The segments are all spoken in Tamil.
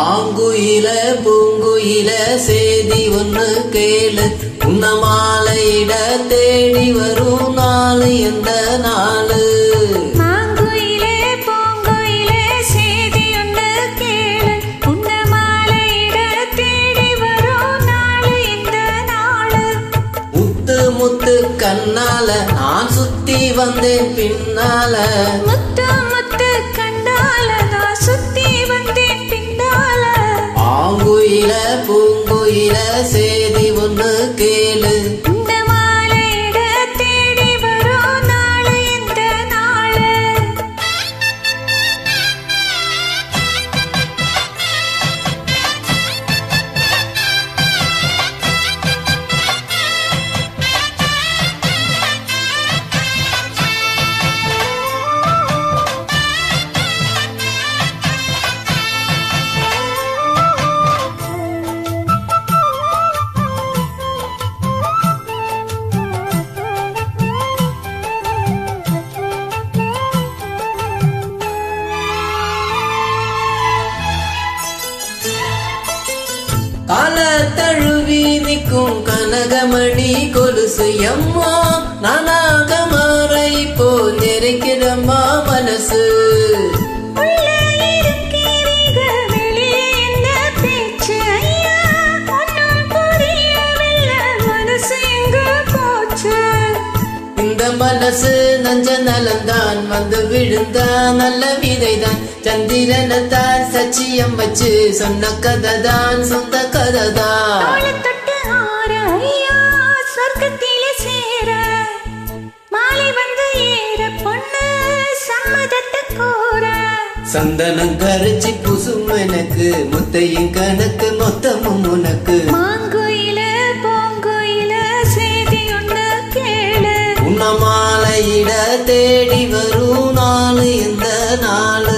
ஆங்குயில பூங்குயில சேதி ஒன்று கேளு, உன்ன மாலையிட தேடி வரும் நாளு எந்த நாளு. மாங்குயிலே பூங்குயிலே சேதி ஒன்று கேளு, உன்ன மாலையிட தேடி வரும் நாளு எந்த நாளு. முத்து முத்து கண்ணால நான் சுத்தி வந்தேன் பின்னால, முத்து முத்து கண்ணால நான் சுத்தி வந்தேன் பின்னால. ஆங்குயில பூங்குயில சேதி ஒன்று கேளு, உன்ன மாலையிட தேடி வரும் நாளு எந்த நாளு. கால தழுவி நிற்கும் கனகமணி கொலுசு எம்மா, நானாக மாற இப்போ நெருக்கிறம்மா மனசு. உள்ளே இருக்கிறீங்க வெளியே என்ன பேச்சு ஐயா, ஒன்னும் புரியவில்லை மனசு எங்க போச்சு. இந்த மனசு நஞ்ச நலந்தான் வந்து விழுந்தா நல்ல விதைதான், சந்திரனத்தான் சச்சியம் வச்சு சொன்ன கதைதான் சொந்த கதைதான். தோளை தொட்டு ஆற ஐயா சொர்க்கத்திலே சேர, மாலை வந்து ஏற பொண்ணு சம்மதத்தை கோர. சந்தனம் கரைச்சி புசும் எனக்கு, முத்தையும் கணக்கு மொத்தமும் உனக்கு. மாங்குயில பூங்குயில சேதி ஒன்று கேளு, உன்ன மாலையிட தேடி வரும் நாளு எந்த நாளு.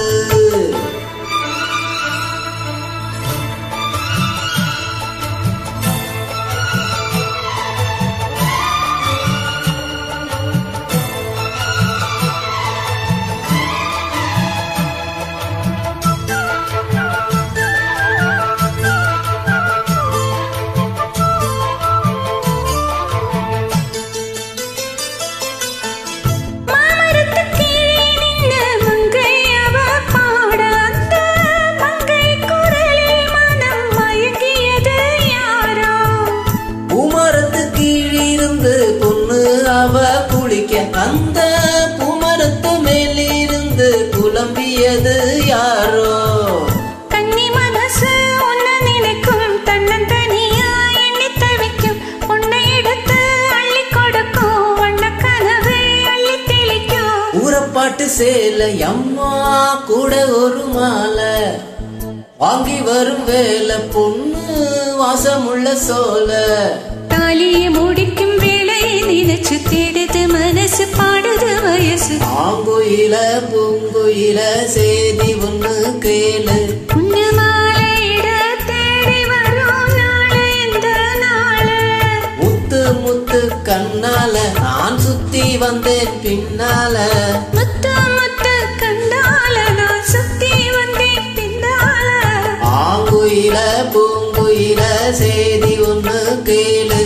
மாமரத்து கீழே நின்று மங்கை அவ பாட, அந்த மங்கை குரலில் மனம் மயங்கியது யாரோ. பூமரத்து கீழிருந்து பொண்ணு அவ குளிக்க, அந்த பூமரத்து மேலிருந்து குழம்பியது யாரோ. கன்னி மனசு உன்னை நினைக்கும், தன்னந்தனியா எண்ணி தவிக்கும், உன்னை எடுத்து அள்ளி கொடுக்கும், வண்ண கனவை அள்ளி தெளிக்கும். ஊரப்பாட்டு சேலை அம்மா கூட ஒரு மாலை, வாங்கி வரும் வேலை பொண்ணு வாசமுள்ள சோல. தாலியை முடிக்கும் வேளை நினைச்சு தேடுது மனசு, பாடுது வயசு. ஆங்குயில பூங்குயில சேதி ஒன்று கேளு, உன்ன மாலையிட தேடி வரும் நாளு எந்த நாளு. முத்து முத்து கண்ணால நான் சுத்தி வந்தேன் பின்னால, முத்து முத்து கண்ணால நான் சுத்தி வந்தேன் பின்னால. ஆங்குயில பூங்குயில சேதி ஒன்று கேளு.